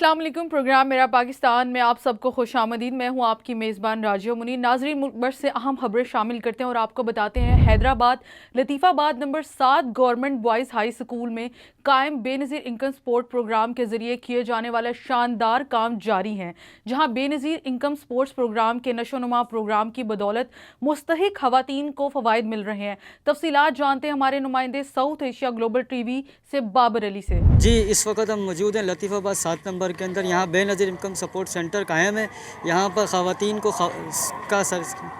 अस्सलाम वालेकुम। प्रोग्राम मेरा पाकिस्तान में आप सबको खुश आमदीद। मैं हूँ आपकी मेज़बान राजिया मुनीर। नाज़रीन, मुल्क भर से अहम खबरें शामिल करते हैं और आपको बताते हैं Hyderabad Latifabad number 7 government boys high school में कायम बेनज़ीर इनकम स्पोर्ट प्रोग्राम के ज़रिए किए जाने वाला शानदार काम जारी है, जहाँ बेनज़ीर इनकम स्पोर्ट्स प्रोग्राम के नशोनुमा प्रोग्राम की बदौलत मुस्तहिक ख़वातीन को फ़वाइद मिल रहे हैं। तफसीलात जानते हैं हमारे नुमाइंदे साउथ एशिया ग्लोबल टीवी से बाबर अली से। जी, इस वक्त हम मौजूद हैं लतीफ़ाबाद 7 नंबर के अंदर। यहाँ बेनज़ीर इनकम सपोर्ट सेंटर कायम है। यहाँ पर ख़वातीन को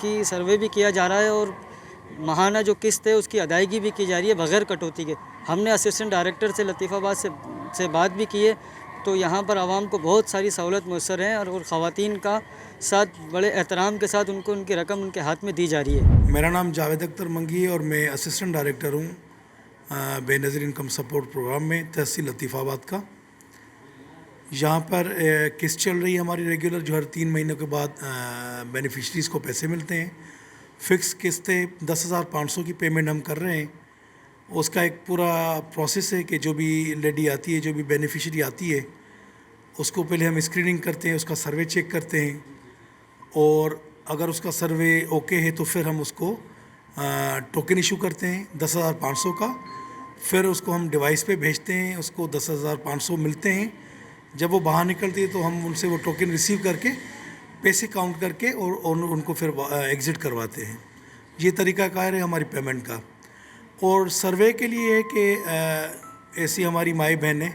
की सर्वे भी किया जा रहा है और माहाना जो किस्त है उसकी अदायगी भी की जा रही है बग़ैर कटौती के। हमने असिस्टेंट डायरेक्टर से लतीफ़ाबाद से बात भी की है, तो यहाँ पर आवाम को बहुत सारी सहूलत मुयस्सर हैं और ख़वातीन का साथ बड़े एहतराम के साथ उनको उनकी रकम उनके हाथ में दी जा रही है। मेरा नाम जावेद अख्तर मंगी है और मैं असिस्टेंट डायरेक्टर हूँ बेनज़ीर इनकम सपोर्ट प्रोग्राम में तहसील लतीफ़ाबाद का। यहाँ पर किस्त चल रही है हमारी रेगुलर, जो हर 3 महीनों के बाद बेनिफिशरीज़ को पैसे मिलते हैं। फ़िक्स किस्तें 10,500 की पेमेंट हम कर रहे हैं। उसका एक पूरा प्रोसेस है कि जो भी लेडी आती है, जो भी बेनिफिशरी आती है, उसको पहले हम स्क्रीनिंग करते हैं, उसका सर्वे चेक करते हैं और अगर उसका सर्वे ओके है तो फिर हम उसको टोकन इशू करते हैं 10,500 का। फिर उसको हम डिवाइस पे भेजते हैं, उसको 10,500 मिलते हैं। जब वो बाहर निकलती है तो हम उनसे वो टोकन रिसीव करके पैसे काउंट करके और उनको फिर एग्ज़िट करवाते हैं। ये तरीक़ाकार है हमारी पेमेंट का। और सर्वे के लिए है कि ऐसी हमारी माई बहनें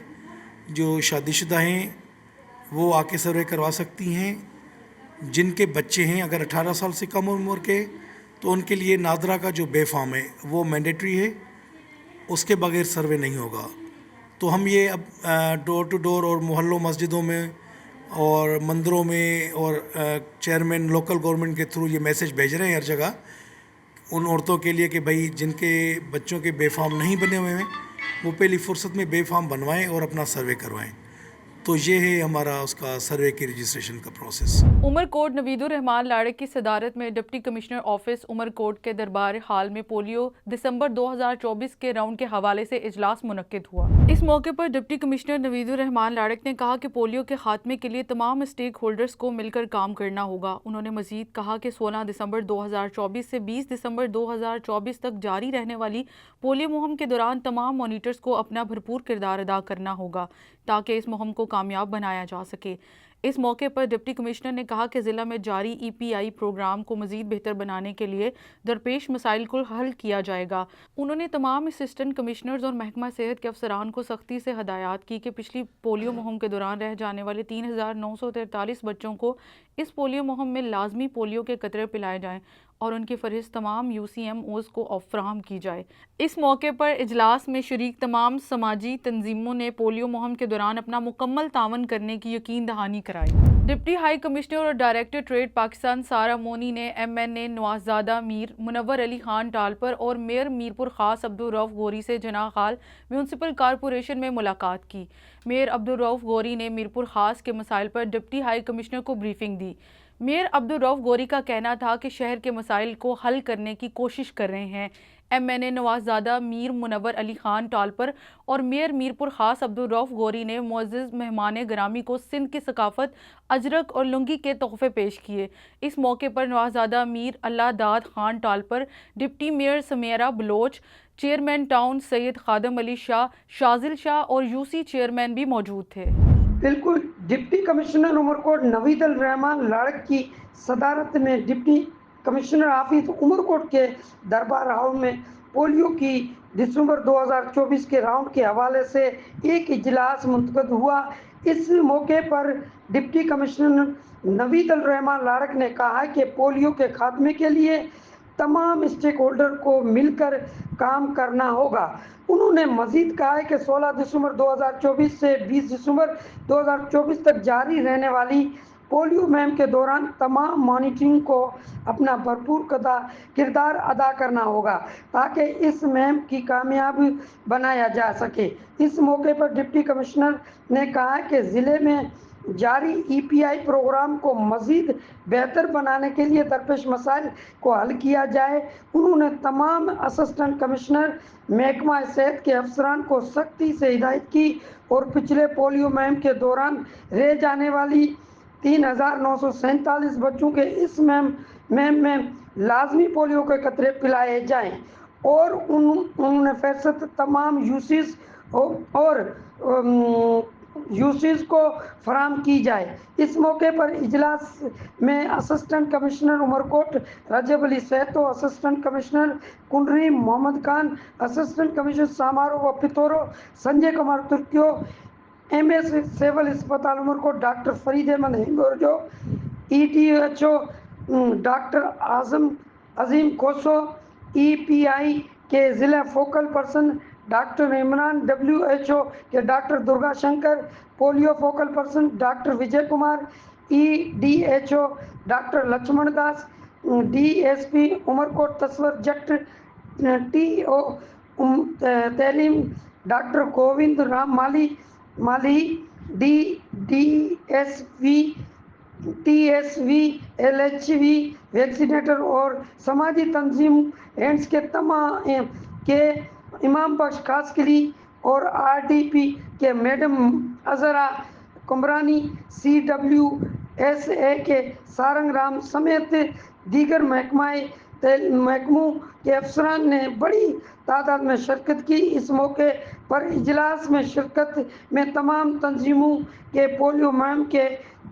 जो शादीशुदा हैं वो आके सर्वे करवा सकती हैं। जिनके बच्चे हैं अगर 18 साल से कम उम्र के, तो उनके लिए नादरा का जो बे फॉर्म है वो मैंडेटरी है, उसके बगैर सर्वे नहीं होगा। तो हम ये अब डोर टू डोर और मोहल्लों मस्जिदों में और मंदिरों में और चेयरमैन लोकल गवर्नमेंट के थ्रू ये मैसेज भेज रहे हैं हर जगह उन औरतों के लिए कि भाई जिनके बच्चों के बे फॉर्म नहीं बने हुए हैं वो पहली फुर्सत में बे फॉर्म बनवाएं और अपना सर्वे करवाएं। तो ये है हमारा उसका सर्वे की रजिस्ट्रेशन का प्रोसेस। उमरकोट नवीदुर रहमान लाड़क की सदारत में डिप्टी कमिश्नर ऑफिस उमरकोट के दरबार हाल में पोलियो दिसंबर 2024 के राउंड के हवाले से इजलास मुनक्किद हुआ। इस मौके पर डिप्टी कमिश्नर नवीदुर रहमान लाड़क ने कहा कि पोलियो के खात्मे के लिए तमाम स्टेक होल्डर्स को मिलकर काम करना होगा। उन्होंने मजीद कहा कि 16 दिसंबर 2024 से 20 दिसंबर 2024 तक जारी रहने वाली पोलियो मुहिम के दौरान तमाम मॉनिटर्स को अपना भरपूर किरदार अदा करना होगा ताकि इस मुहिम को कामयाब बनाया जा सके। इस मौके पर डिप्टी कमिश्नर ने कहा कि ज़िला में जारी EPI प्रोग्राम को मज़ीद बेहतर बनाने के लिए दरपेश मसाइल को हल किया जाएगा। उन्होंने तमाम असिस्टेंट कमिश्नर्स और महकमा सेहत के अफसरान को सख्ती से हदायत की कि पिछली पोलियो मुहिम के दौरान रह जाने वाले 3,943 बच्चों को इस पोलियो मुहिम में लाजमी पोलियो के कतरे पिलाए जाएँ और उनकी फहरिस्त तमाम UCMOs को फराहम की जाए। इस मौके पर इजलास में शरीक तमाम समाजी तंजीमों ने पोलियो मुहिम के दौरान अपना मुकम्मल तावन करने की यकीन दहानी कराई। डिप्टी हाई कमिश्नर और डायरेक्टर ट्रेड पाकिस्तान सारा मोनी ने MNA नवाज़ादा मीर, मुनव्वर अली खान टालपर और मेयर मीरपुर खास अब्दुल रऊफ गौरी से जना खाल म्यूनसिपल कॉरपोरेशन में मुलाकात की। मेयर अब्दुल रऊफ गौरी ने मीरपुर खास के मसाइल पर डिप्टी हाई कमिश्नर को ब्रीफिंग दी। मेयर अब्दुल रऊफ गौरी का कहना था कि शहर के मसाइल को हल करने की कोशिश कर रहे हैं। MNA नवाज़ादा मीर, मुनव्वर अली खान टालपर और मेयर मीरपुर खास अब्दुल रऊफ गौरी ने मुअज़्ज़ज़ मेहमान ग्रामी को सिंध की सकाफत अजरक और लुंगी के तोहफे पेश किए। इस मौके पर नवाज़ादा Mir, Allah Dad Khan Talpur, deputy mayor Sameera Baloch, chairman town Syed Khadim Ali Shah, Shazil Shah और UC चेयरमैन भी मौजूद थे। बिल्कुल, डिप्टी कमिश्नर उमरकोट नवीदुर रहमान लाड़क की सदारत में डिप्टी कमिश्नर ऑफिस उमरकोट के दरबार हाल में पोलियो की दिसंबर 2024 के राउंड के हवाले से एक इजलास मुनक़िद हुआ। इस मौके पर डिप्टी कमिश्नर नवीदुर रहमान लाड़क ने कहा कि पोलियो के खात्मे के लिए तमाम स्टेक होल्डर को मिलकर काम करना होगा। उन्होंने मजीद कहा है कि 16 दिसंबर 2024 से 20 दिसंबर 2024 तक जारी रहने वाली पोलियो मुहिम के दौरान तमाम मॉनिटरिंग को अपना भरपूर किरदार अदा करना होगा ताकि इस मुहिम की कामयाबी बनाया जा सके। इस मौके पर डिप्टी कमिश्नर ने कहा कि ज़िले में जारी EPI प्रोग्राम को मज़ीद बेहतर बनाने के लिए दरपेश मसाइल को हल किया जाए। उन्होंने तमाम असिस्टेंट कमिश्नर महकमा सेहत के अफसरान को सख्ती से हिदायत की और पिछले पोलियो मुहिम के दौरान रह जाने वाली 3,947 बच्चों के इस मुहिम में लाजमी पोलियो के कतरे पिलाए जाएं और उन्होंने फहरिस्त तमाम यूसीज और यूसीज को फराम की जाए। इस मौके पर इजलास में assistant commissioner Umerkot Rajab Ali Sahito, assistant commissioner Kunri Muhammad Khan, assistant commissioner Samaro व पितौरो संजय कुमार तुर्कियो, MS सिविल अस्पताल Umerkot doctor Farid Ahmed Hingorjo, ETHO doctor Azeem Khoso, EPI के ज़िला focal person doctor Imran, WHO के doctor Durga Shankar, polio focal person doctor Vijay Kumar, EDHO doctor Laxman Das, DSP Umerkot Tasawar Jat, TO तैलीम doctor Govind Ram Mali, DSV TSV LHV vaccinator और समाजी तंजीम हैंड्स के तमाम के इमाम बख्श खासकली और RDP के मैडम अजरा कुमरानी, CWSA के सारंग राम समेत दीगर महकमों के अफसरान ने बड़ी तादाद में शिरकत की। इस मौके पर इजलास में शिरकत में तमाम तंजीमों के पोलियो मुहिम के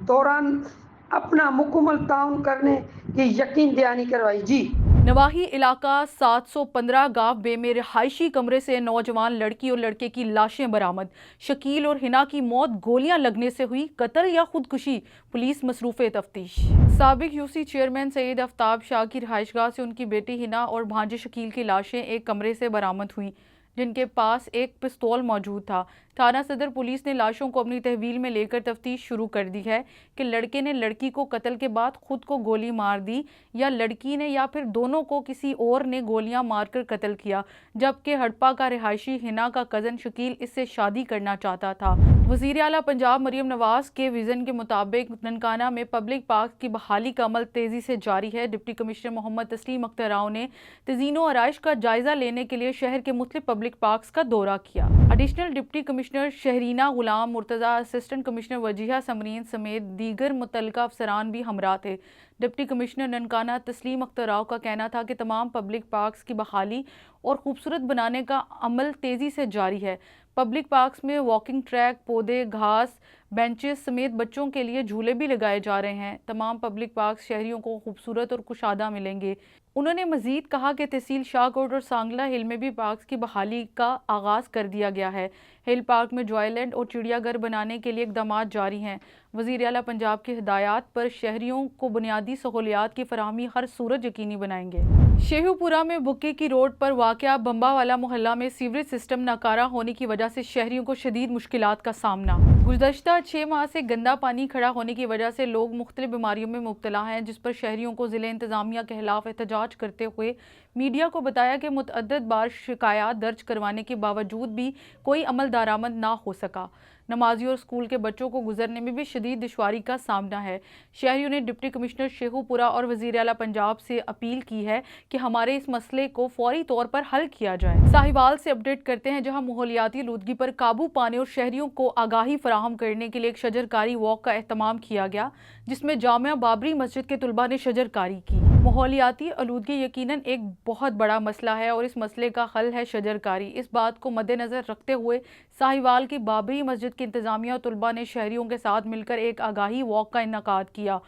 दौरान अपना मुकम्मल ताउन करने की यकीन दहानी करवाई। जी नवाही इलाका 715 गांव बे में रिहायशी कमरे से नौजवान लड़की और लड़के की लाशें बरामद। शकील और हिना की मौत गोलियां लगने से हुई, कत्ल या खुदकुशी, पुलिस मसरूफ़े तफ्तीश। साबिक यूसी चेयरमैन सैयद आफ्ताब शाह की रिहाइशगाह से उनकी बेटी हिना और भांजे शकील की लाशें एक कमरे से बरामद हुई, जिनके पास एक पिस्तौल मौजूद था। थाना सदर पुलिस ने लाशों को अपनी तहवील में लेकर तफ्तीश शुरू कर दी है कि लड़के ने लड़की को कत्ल के बाद खुद को गोली मार दी या लड़की ने या फिर दोनों को किसी और ने गोलियां मारकर कत्ल किया, जबकि हड़पा का रिहायशी हिना का कज़न शकील इससे शादी करना चाहता था। वज़ीर आला पंजाब मरियम नवाज के विज़न के मुताबिक ननकाना में पब्लिक पार्क की बहाली का अमल तेज़ी से जारी है। डिप्टी कमिश्नर मोहम्मद तस्लीम अख्तर राव ने तज़ीनो आराइश का जायज़ा लेने के लिए शहर के मुख्तलिफ पब्लिक पार्क्स का दौरा किया। एडिशनल डिप्टी कमिश्नर शहरीना गुलाम मुर्तज़ा, असिस्टेंट कमिश्नर वजीहा समरीन समेत दीगर मुतल्लिका अफसरान भी हमरा थे। डिप्टी कमिश्नर ननकाना तस्लीम अख्तर राव का कहना था कि तमाम पब्लिक पार्क्स की बहाली और खूबसूरत बनाने का अमल तेज़ी से जारी है। पब्लिक पार्क्स में वॉकिंग ट्रैक, पौधे, घास, बेंचेस समेत बच्चों के लिए झूले भी लगाए जा रहे हैं। तमाम पब्लिक पार्क्स शहरियों को खूबसूरत और कुशादा मिलेंगे। उन्होंने मज़ीद कहा कि तहसील शाहकोट और सांगला हिल में भी पार्क्स की बहाली का आगाज़ कर दिया गया है। हिल पार्क में जॉयलैंड और चिड़ियाघर बनाने के लिए इक़दाम जारी हैं। वज़ीर आला पंजाब की हिदायत पर शहरियों को बुनियादी सहूलियात की फराहमी हर सूरत यकीनी बनाएंगे। शेहूपुरा में बुक्के की रोड पर वाक़या बम्बावाला मोहल्ला में सीवरेज सिस्टम नाकारा होने की वजह से शहरियों को शदीद मुश्किलात का सामना। गुज़श्ता 6 माह से गंदा पानी खड़ा होने की वजह से लोग मुख्तलिफ बीमारियों में मुब्तला हैं, जिस पर शहरियों को ज़िले इंतज़ामिया के खिलाफ एहतजाज करते हुए मीडिया को बताया कि मुतअद्दिद बार शिकायत दर्ज करवाने के बावजूद भी कोई अमल दरामद ना हो सका। नमाजियों और स्कूल के बच्चों को गुजरने में भी शदीद दुश्वारी का सामना है। शहरियों ने डिप्टी कमिश्नर शेखुपुरा और वज़ीर आला पंजाब से अपील की है कि हमारे इस मसले को फौरी तौर पर हल किया जाए। साहिवाल से अपडेट करते हैं, जहां माहौलियाती आलूदगी पर काबू पाने और शहरियों को आगाही फराहम करने के लिए एक शजरकारी वॉक का एहतमाम किया गया, जिसमें जामिया बाबरी मस्जिद के तुलबा ने शजरकारी की। माहौलियाती आलूदगी यकीनन एक बहुत बड़ा मसला है और इस मसले का हल है शजरकारी। इस बात को मद्देनज़र रखते हुए साहिवाल की बाबरी मस्जिद की इंतज़ामिया और तुलबा ने शहरियों के साथ मिलकर एक आगाही वॉक का इन्नेकाद किया,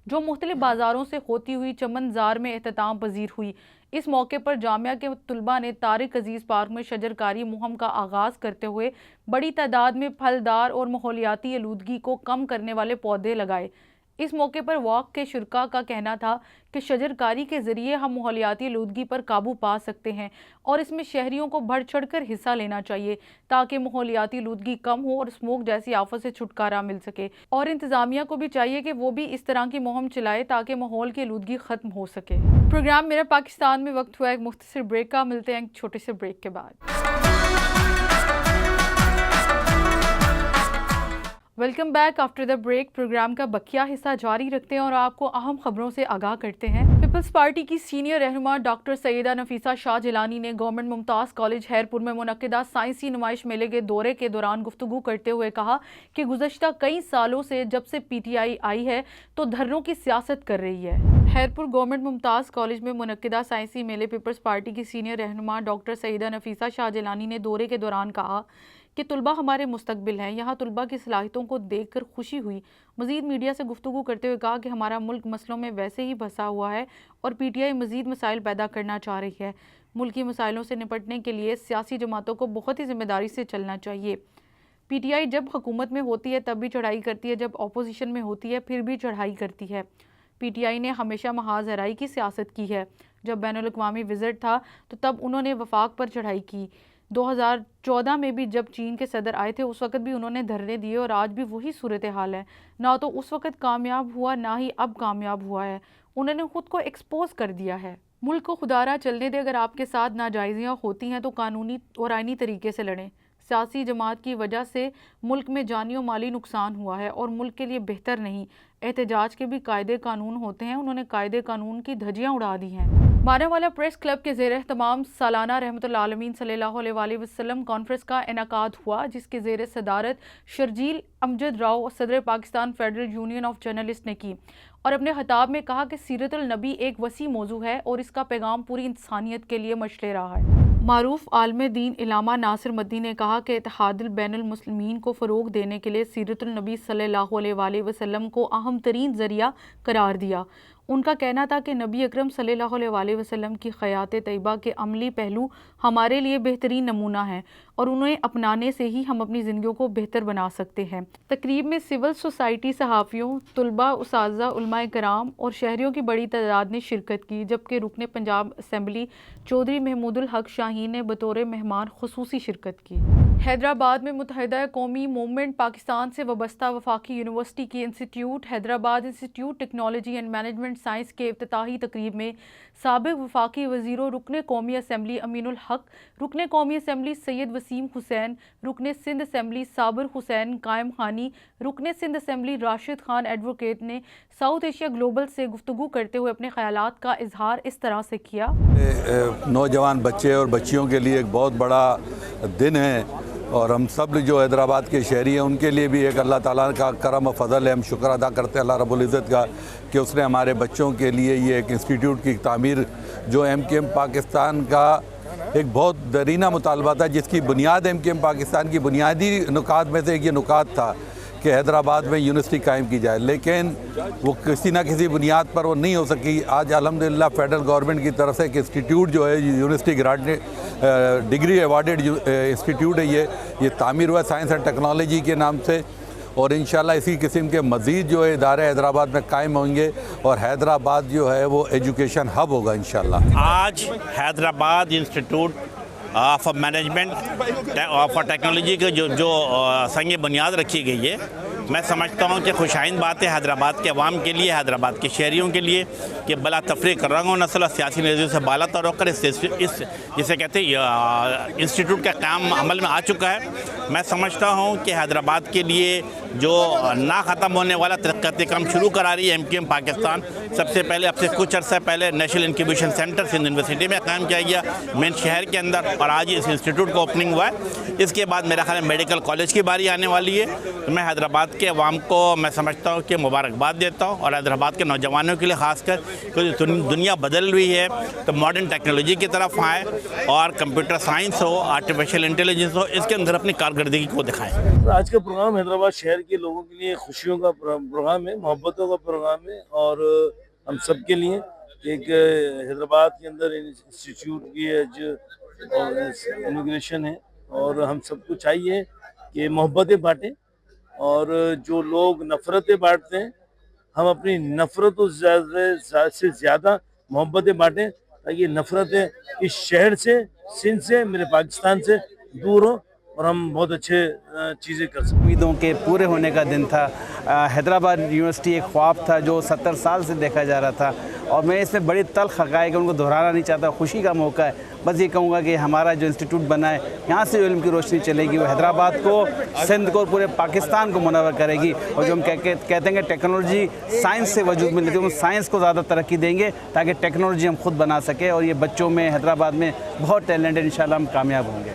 जो मुख्तलिफ बाज़ारों से होती हुई चमनज़ार में एहतमाम पजीर हुई। इस मौके पर जामिया के तुलबा ने तारिक अजीज़ पार्क में शजरकारी मुहिम का आगाज़ करते हुए बड़ी तादाद में फलदार और माहौलियाती आलूदगी को कम करने वाले पौधे लगाए। इस मौके पर वॉक के शुरका का कहना था कि शजरकारी के ज़रिए हम माहौलियाती आलूदगी पर काबू पा सकते हैं और इसमें शहरियों को बढ़ चढ़ कर हिस्सा लेना चाहिए, ताकि माहौलियाती आलूदगी कम हो और स्मोक जैसी आफत से छुटकारा मिल सके। और इंतज़ामिया को भी चाहिए कि वो भी इस तरह की मुहिम चलाए ताकि माहौल की आलूदगी ख़त्म हो सके। प्रोग्राम मेरा पाकिस्तान में वक्त हुआ एक मुख्तसर ब्रेक का। मिलते हैं एक छोटे से ब्रेक के बाद। Welcome back after the break. Program का बकिया हिस्सा जारी रखते हैं और आपको अहम खबरों से आगाह करते हैं। पीपल्स पार्टी की सीनियर रहनुमा डॉक्टर सैयदा नफीसा शाह जिलानी ने गवर्नमेंट मुमताज़ कॉलेज हैरपुर में मुनक्किदा साइंसी नुमाइश मेले के दौरे के दौरान गुफ्तगू करते हुए कहा कि गुज़श्ता कई सालों से जब से PTI आई है तो धरनों की सियासत कर रही है। हैरपुर गवर्नमेंट मुमताज़ कॉलेज में मुनक्किदा साइंसी मेले पीपल्स पार्टी की सीनियर रहनुमा डॉक्टर सैयदा नफीसा शाह जिलानी ने दौरे के दौरान कहा कि तुलबा हमारे मुस्तकबिल हैं। यहाँ तुलबा की सलाहियतों को देखकर खुशी हुई। मज़ीद मीडिया से गुफ्तगू करते हुए कहा कि हमारा मुल्क मसलों में वैसे ही फंसा हुआ है और PTI मज़ीद मसाइल पैदा करना चाह रही है। मुल्की मसाइलों से निपटने के लिए सियासी जमातों को बहुत ही ज़िम्मेदारी से चलना चाहिए। PTI जब हुकूमत में होती है तब भी चढ़ाई करती है, जब अपोजिशन में होती है फिर भी चढ़ाई करती है। PTI ने हमेशा महाजराई की सियासत की है। जब बैनुल अक़वामी विज़िट था तो तब उन्होंने वफाक पर चढ़ाई की। 2014 में भी जब चीन के सदर आए थे उस वक्त भी उन्होंने धरने दिए और आज भी वही सूरत हाल है। ना तो उस वक्त कामयाब हुआ ना ही अब कामयाब हुआ है। उन्होंने खुद को एक्सपोज कर दिया है। मुल्क को खुदारा चलने दे, अगर आपके साथ नाजायजियाँ होती हैं तो कानूनी और आइनी तरीके से लड़ें। सियासी जमात की वजह से मुल्क में जानी और माली नुकसान हुआ है और मुल्क के लिए बेहतर नहीं। एहतजाज के भी कायदे कानून होते हैं, उन्होंने कायदे कानून की धज्जियाँ उड़ा दी हैं। मानेवाला प्रेस क्लब के ज़ेर तमाम सालाना रहमतुल्लाह आलमीन सल्लल्लाहु अलैहि वसल्लम कॉन्फ्रेंस का इनेकाद हुआ, जिसके ज़ेर सदारत शर्जील अमजद राव सदर Pakistan federal union of journalist ने की और अपने खिताब में कहा कि सीरतुल नबी एक वसी मौजू है और इसका पैगाम पूरी इंसानियत के लिए मशले रहा है। मारूफ आलम दीन इलामा नासिर मदनी ने कहा कि इत्तेहादुल बैनुल मुस्लिमीन को फ़रोग देने के लिए सीरतुल नबी सल्लल्लाहु अलैहि वसल्लम को अहम तरीन ज़रिया करार दिया। उनका कहना था कि नबी अकरम सल्लल्लाहु अलैहि वसल्लम की हयात तैयबा के अमली पहलू हमारे लिए बेहतरीन नमूना है और उन्हें अपनाने से ही हम अपनी ज़िंदगियों को बेहतर बना सकते हैं। तकरीब में सिविल सोसाइटी, सहाफ़ियों, तुलबा, उस्ताज़ा, उलमाए कराम और शहरियों की बड़ी तादाद ने शिरकत की, जबकि रुकने पंजाब असम्बली चौधरी महमूदुल हक शाहीन ने बतौर मेहमान खुसूसी शिरकत की। हैदराबाद में मुत्तहिदा कौमी मूवमेंट पाकिस्तान से वबस्ता वफाकी यूनिवर्सिटी की institute Hyderabad institute technology and management science के इफ्तिताही तकरीब में साबिक़ वफाकी वज़ीर रुकने कौमी असम्बली अमीनुल हक, रुकने कौमी असम्बली सैयद वसीम हुसैन, रुकने सिंध असम्बली साबिर हुसैन कायम खानी, रुकने सिंध असम्बली राशिद खान एडवोकेट ने साउथ एशिया ग्लोबल से गुफ्तगू करते हुए अपने ख्यालात का इजहार इस तरह से किया। नौजवान बच्चे और बच्चियों के लिए एक बहुत बड़ा दिन है और हम सब जो हैदराबाद के शहरी हैं उनके लिए भी एक अल्लाह ताला का करम और फजल है। हम शुक्र अदा करते हैं अल्लाह रब्बुल इज़्ज़त का कि उसने हमारे बच्चों के लिए ये एक इंस्टीट्यूट की तामीर, जो MKM पाकिस्तान का एक बहुत दरीना मुतालबा था, जिसकी बुनियाद MKM पाकिस्तान की बुनियादी नुकात में से एक ये नुकात था कि हैदराबाद में यूनिवर्सिटी कायम की जाए, लेकिन वो किसी न किसी बुनियाद पर वो नहीं हो सकी। आज अल्हम्दुलिल्लाह फेडरल गवर्नमेंट की तरफ से एक इंस्टीट्यूट जो है university granted degree awarded institute है, ये तामीर हुआ साइंस एंड टेक्नोलॉजी के नाम से और इंशाल्लाह इसी किस्म के मज़ीद जो है इदारे हैदराबाद में कायम होंगे और हैदराबाद जो है वो एजुकेशन हब होगा इंशाल्लाह। आज Hyderabad institute of management of technology के जो संग बुनियाद रखी गई है, मैं समझता हूँ कि खुशाइन बात है हैदराबाद के अवाम के लिए, हैदराबाद के शहरियों के लिए कि बला तफरीक रंग व नस्ल सियासी नज़रिए से बाला तर होकर इस जिसे कहते हैं इंस्टीट्यूट का काम अमल में आ चुका है। मैं समझता हूँ कि हैदराबाद के लिए जो ना ख़त्म होने वाला तरक्याती काम शुरू करा रही है MKM पाकिस्तान, सबसे पहले अब से कुछ अर्सा पहले national incubation centre Sindh university में कायम किया गया मेन शहर के अंदर और आज इस इंस्टीट्यूट का ओपनिंग हुआ है। इसके बाद मेरा ख्याल है मेडिकल कॉलेज की बारी आने वाली है। तो मैं हैदराबाद के अवाम को मैं समझता हूँ कि मुबारकबाद देता हूँ और हैदराबाद के नौजवानों के लिए ख़ासकर क्योंकि दुनिया बदल रही है तो मॉडर्न टेक्नोलॉजी की तरफ आए और कंप्यूटर साइंस हो, आर्टिफिशियल इंटेलिजेंस हो, इसके अंदर अपनी कारकर्दगी को दिखाएं। आज का प्रोग्राम हैदराबाद शहर के लोगों के लिए खुशियों का प्रोग्राम है, मोहब्बतों का प्रोग्राम है और हम सब के लिए एक हैदराबाद के अंदर इंस्टीट्यूट की आज इनॉग्रेशन है और हम सबको चाहिए कि मोहब्बतें बांटें और जो लोग नफ़रतें बांटते हैं हम अपनी नफ़रतों से ज़्यादा मोहब्बतें बांटें ताकि नफ़रतें इस शहर से, सिंध से, मेरे पाकिस्तान से दूर हो اور ہم بہت اچھے چیزیں کر سکیں۔ امیدوں کے پورے ہونے کا دن تھا۔ حیدرآباد یونیورسٹی ایک خواب تھا جو 70 سال سے دیکھا جا رہا تھا، اور میں اس میں بڑی تلخ حقائق ان کو دہرانا نہیں چاہتا، خوشی کا موقع ہے۔ بس یہ کہوں گا کہ ہمارا جو انسٹیٹیوٹ بنا ہے یہاں سے جو علم کی روشنی چلے گی وہ حیدرآباد کو، سندھ کو اور پورے پاکستان کو منور کرے گی۔ اور جو ہم کہتے ہیں کہ ٹیکنالوجی سائنس سے وجود میں لیتے ہیں، سائنس کو زیادہ ترقی دیں گے تاکہ ٹیکنالوجی ہم خود بنا سکیں، اور یہ بچوں میں حیدرآباد میں بہت ٹیلنٹ ہے، انشاءاللہ ہم کامیاب ہوں گے۔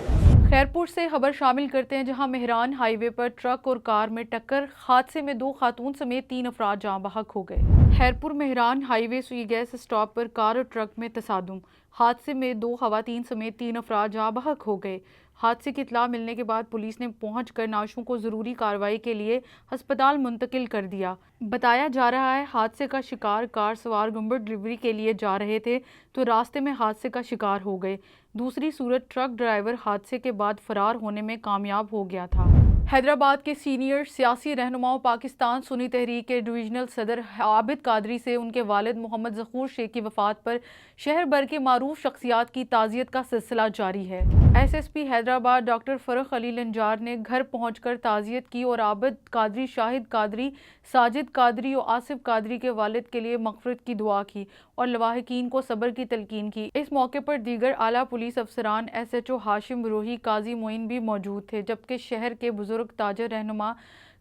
خیرپور سے خبر شامل کرتے ہیں، جہاں مہران ہائی وے پر ٹرک اور کار میں ٹکر، حادثے میں 2 خاتون سمیت 3 افراد جاں بحق ہو گئے۔ خیرپور مہران ہائی وے سوئی گیس اسٹاپ پر کار اور ٹرک میں تصادم، حادثے میں 2 خواتین سمیت 3 افراد جاں بحق ہو گئے۔ حادثے کی اطلاع ملنے کے بعد پولیس نے پہنچ کر نعشوں کو ضروری کارروائی کے لیے ہسپتال منتقل کر دیا۔ بتایا جا رہا ہے حادثے کا شکار کار سوار گمبر ڈلیوری کے لیے جا رہے تھے تو راستے میں حادثے کا شکار ہو گئے۔ دوسری صورت ٹرک ڈرائیور حادثے کے بعد فرار ہونے میں کامیاب ہو گیا تھا۔ حیدرآباد کے سینئر سیاسی رہنماؤں پاکستان سنی تحریک کے ڈویژنل صدر عابد قادری سے ان کے والد محمد ظہور شیخ کی وفات پر شہر بھر کے معروف شخصیات کی تعزیت کا سلسلہ جاری ہے۔ S S P Hyderabad doctor Farrukh Ali Lanjar نے گھر پہنچ کر تعزیت کی اور عابد قادری، شاہد قادری، ساجد قادری اور آصف قادری کے والد کے لیے مغفرت کی دعا کی اور لواحقین کو صبر کی تلقین کی۔ اس موقع پر دیگر اعلیٰ پولیس افسران، ایس ایچ او ہاشم روحی، قاضی معین بھی موجود تھے، جبکہ شہر کے بزرگ تاجر رہنما،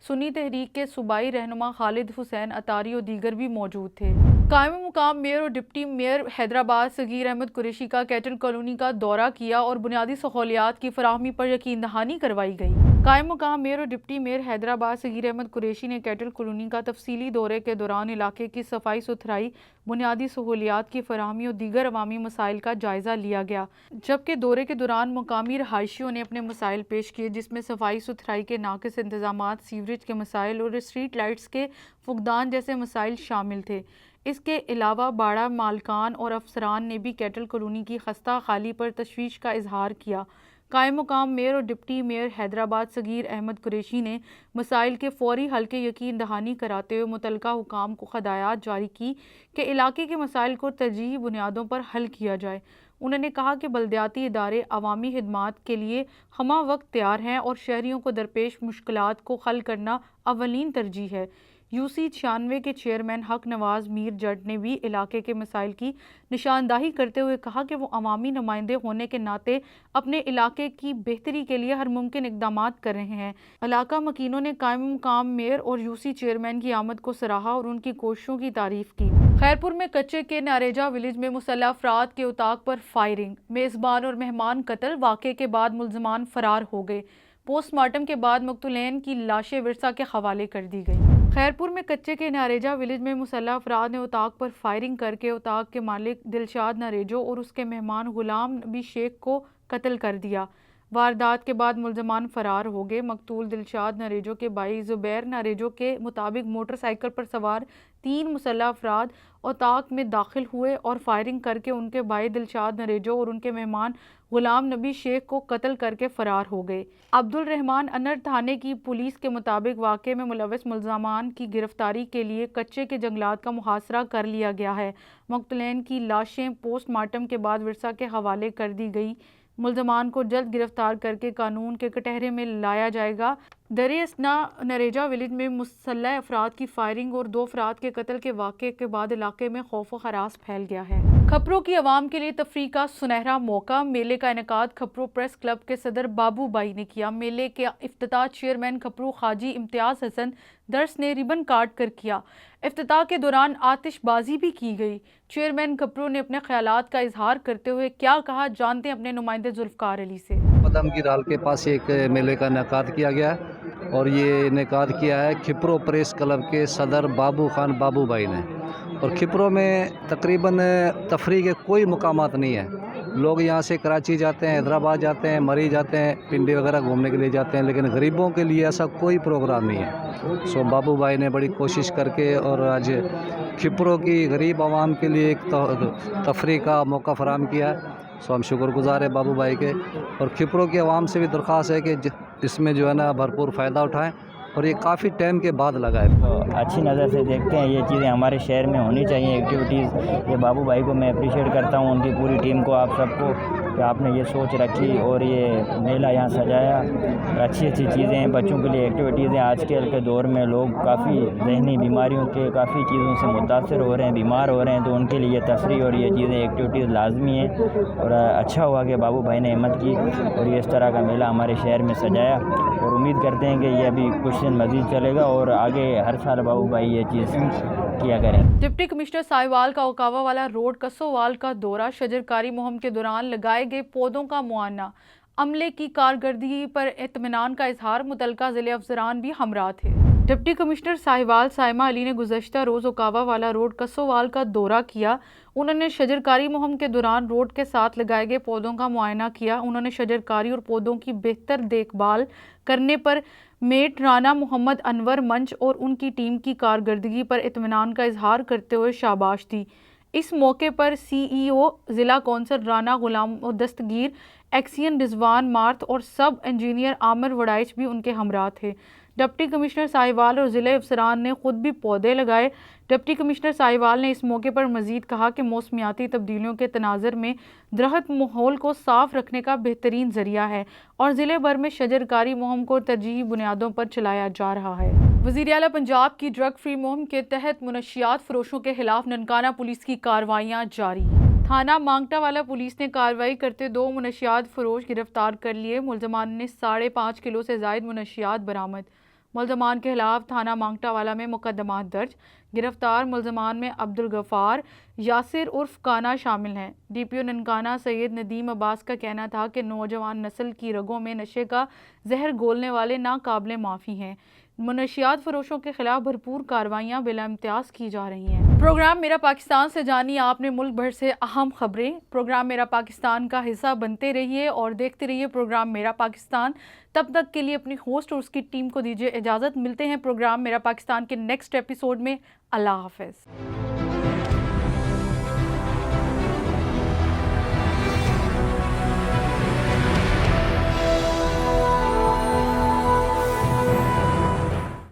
سنی تحریک کے صوبائی رہنما خالد حسین اتاری اور دیگر بھی موجود تھے۔ قائم مقام میئر اور ڈپٹی میئر حیدرآباد صغیر احمد قریشی کا کیٹل کالونی کا دورہ کیا اور بنیادی سہولیات کی فراہمی پر یقین دہانی کروائی گئی۔ قائم مقام میئر اور ڈپٹی میئر حیدرآباد صغیر احمد قریشی نے کیٹل کالونی کا تفصیلی دورے کے دوران علاقے کی صفائی ستھرائی، بنیادی سہولیات کی فراہمی اور دیگر عوامی مسائل کا جائزہ لیا گیا، جبکہ دورے کے دوران مقامی رہائشیوں نے اپنے مسائل پیش کیے، جس میں صفائی ستھرائی کے ناقص انتظامات، سیوریج کے مسائل اور اسٹریٹ لائٹس کے فقدان جیسے مسائل شامل تھے۔ اس کے علاوہ باڑہ مالکان اور افسران نے بھی کیٹل کالونی کی خستہ حالی پر تشویش کا اظہار کیا۔ قائم مقام میئر اور ڈپٹی میئر حیدرآباد صغیر احمد قریشی نے مسائل کے فوری حل کے یقین دہانی کراتے ہوئے متعلقہ حکام کو ہدایات جاری کی کہ علاقے کے مسائل کو ترجیحی بنیادوں پر حل کیا جائے۔ انہوں نے کہا کہ بلدیاتی ادارے عوامی خدمات کے لیے ہمہ وقت تیار ہیں اور شہریوں کو درپیش مشکلات کو حل کرنا اولین ترجیح ہے۔ UC 96 کے چیئرمین حق نواز میر جٹ نے بھی علاقے کے مسائل کی نشاندہی کرتے ہوئے کہا کہ وہ عوامی نمائندے ہونے کے ناطے اپنے علاقے کی بہتری کے لیے ہر ممکن اقدامات کر رہے ہیں۔ علاقہ مکینوں نے قائم مقام میئر اور UC چیئرمین کی آمد کو سراہا اور ان کی کوششوں کی تعریف کی۔ خیرپور میں کچے کے ناریجا ولیج میں مسلح افراد کے اتاق پر فائرنگ، میزبان اور مہمان قتل، واقعے کے بعد ملزمان فرار ہو گئے۔ پوسٹ مارٹم کے بعد مقتولین کی لاشیں ورثہ کے حوالے کر دی گئی۔ خیرپور میں کچے کے ناریجا ولیج میں مسلح افراد نے اتاق پر فائرنگ کر کے اتاق کے مالک دلشاد ناریجو اور اس کے مہمان غلام نبی شیخ کو قتل کر دیا۔ واردات کے بعد ملزمان فرار ہو گئے۔ مقتول دلشاد ناریجو کے بھائی زبیر ناریجو کے مطابق موٹر سائیکل پر سوار 3 مسلح افراد اتاق میں داخل ہوئے اور فائرنگ کر کے ان کے بھائی دلشاد ناریجو اور ان کے مہمان غلام نبی شیخ کو قتل کر کے فرار ہو گئے۔ عبد الرحمان انر تھانے کی پولیس کے مطابق واقعے میں ملوث ملزمان کی گرفتاری کے لیے کچے کے جنگلات کا محاصرہ کر لیا گیا ہے۔ مقتولین کی لاشیں پوسٹ مارٹم کے بعد ورثہ کے حوالے کر دی گئی۔ ملزمان کو جلد گرفتار کر کے قانون کے کٹہرے میں لایا جائے گا۔ دریں اثنا ناریجا ولیج میں مسلح افراد کی فائرنگ اور 2 افراد کے قتل کے واقعے کے بعد علاقے میں خوف و ہراس پھیل گیا ہے۔ کھپرو کی عوام کے لیے تفریح کا سنہرا موقع، میلے کا انعقاد کھپرو پریس کلب کے صدر بابو بائی نے کیا۔ میلے کے افتتاح چیئرمین کھپرو حاجی امتیاز حسن درس نے ربن کاٹ کر کیا۔ افتتاح کے دوران آتش بازی بھی کی گئی۔ چیئرمین کھپرو نے اپنے خیالات کا اظہار کرتے ہوئے کیا کہا، جانتے ہیں اپنے نمائندے ذوالفقار علی سے۔ قدم کی ڈال کے پاس ایک میلے کا انعقاد کیا گیا اور یہ انعقاد کیا ہے کھپرو پریس کلب کے صدر بابو خان بابو بھائی نے۔ اور کھپرو میں تقریباً تفریح کے کوئی مقامات نہیں ہیں۔ لوگ یہاں سے کراچی جاتے ہیں، حیدرآباد جاتے ہیں، مری جاتے ہیں، پنڈی وغیرہ گھومنے کے لیے جاتے ہیں، لیکن غریبوں کے لیے ایسا کوئی پروگرام نہیں ہے۔ سو بابو بھائی نے بڑی کوشش کر کے اور آج کھپرو کی غریب عوام کے لیے ایک تفریح کا موقع فراہم کیا ہے۔ سو ہم شکر گزار ہیں بابو بھائی کے، اور کھپرو کی عوام سے بھی درخواست ہے کہ اس میں جو ہے نا بھرپور فائدہ اٹھائیں، اور یہ کافی ٹائم کے بعد لگا ہے۔ تو اچھی نظر سے دیکھتے ہیں، یہ چیزیں ہمارے شہر میں ہونی چاہیے ایکٹیویٹیز۔ یہ بابو بھائی کو میں اپریشیٹ کرتا ہوں، ان کی پوری ٹیم کو، آپ سب کو، کہ آپ نے یہ سوچ رکھی اور یہ میلہ یہاں سجایا. اچھی اچھی چیزیں ہیں بچوں کے لیے، ایکٹیویٹیز ہیں. آج کل کے دور میں لوگ کافی ذہنی بیماریوں کے کافی چیزوں سے متاثر ہو رہے ہیں، بیمار ہو رہے ہیں، تو ان کے لیے تفریح اور یہ چیزیں ایکٹیویٹیز لازمی ہیں. اور اچھا ہوا کہ بابو بھائی نے ہمت کی اور یہ اس طرح کا میلہ ہمارے شہر میں سجایا، اور امید کرتے ہیں کہ یہ ابھی کچھ دن مزید چلے گا اور آگے ہر سال بابو بھائی یہ چیز کیا کریں. ڈپٹی کمشنر ساہیوال کا اوکاوا والا روڈ کسووال کا دورہ، شجرکاری مہم کے دوران لگائے گئے پودوں کا معائنہ، عملے کی کارکردگی پر اطمینان کا اظہار. متعلقہ ضلع افسران بھی ہمراہ تھے. ڈپٹی کمشنر ساہیوال سائمہ علی نے گزشتہ روز اوکاوا والا روڈ کسووال کا دورہ کیا. انہوں نے شجرکاری مہم کے دوران روڈ کے ساتھ لگائے گئے پودوں کا معائنہ کیا. انہوں نے شجرکاری اور پودوں کی بہتر دیکھ بھال کرنے پر میٹ رانا محمد انور منچ اور ان کی ٹیم کی کارکردگی پر اطمینان کا اظہار کرتے ہوئے شاباش دی. اس موقع پر سی ای او ضلع کونسل رانا غلام دستگیر، ایکسین رضوان مارت اور سب انجینئر عامر وڑائچ بھی ان کے ہمراہ تھے. ڈپٹی کمشنر ساہیوال اور ضلع افسران نے خود بھی پودے لگائے. ڈپٹی کمشنر ساہیوال نے اس موقع پر مزید کہا کہ موسمیاتی تبدیلیوں کے تناظر میں درخت ماحول کو صاف رکھنے کا بہترین ذریعہ ہے اور ضلع بھر میں شجرکاری مہم کو ترجیحی بنیادوں پر چلایا جا رہا ہے. وزیر اعلیٰ پنجاب کی ڈرگ فری مہم کے تحت منشیات فروشوں کے خلاف ننکانہ پولیس کی کارروائیاں جاری. تھانہ مانگٹا والا پولیس نے کارروائی کرتے 2 منشیات فروش گرفتار کر لیے. ملزمان نے 5.5 کلو سے زائد منشیات برآمد. ملزمان کے خلاف تھانہ مانگٹا والا میں مقدمات درج. گرفتار ملزمان میں عبدالغفار، یاسر عرف کانا شامل ہیں. ڈی پی او ننکانہ سید ندیم عباس کا کہنا تھا کہ نوجوان نسل کی رگوں میں نشے کا زہر گھولنے والے ناقابل معافی ہیں. منشیات فروشوں کے خلاف بھرپور کارروائیاں بلا امتیاز کی جا رہی ہیں. پروگرام میرا پاکستان سے جانی آپ نے ملک بھر سے اہم خبریں. پروگرام میرا پاکستان کا حصہ بنتے رہیے اور دیکھتے رہیے پروگرام میرا پاکستان. تب تک کے لیے اپنی ہوسٹ اور اس کی ٹیم کو دیجیے اجازت. ملتے ہیں پروگرام میرا پاکستان کے نیکسٹ ایپیسوڈ میں. اللہ حافظ.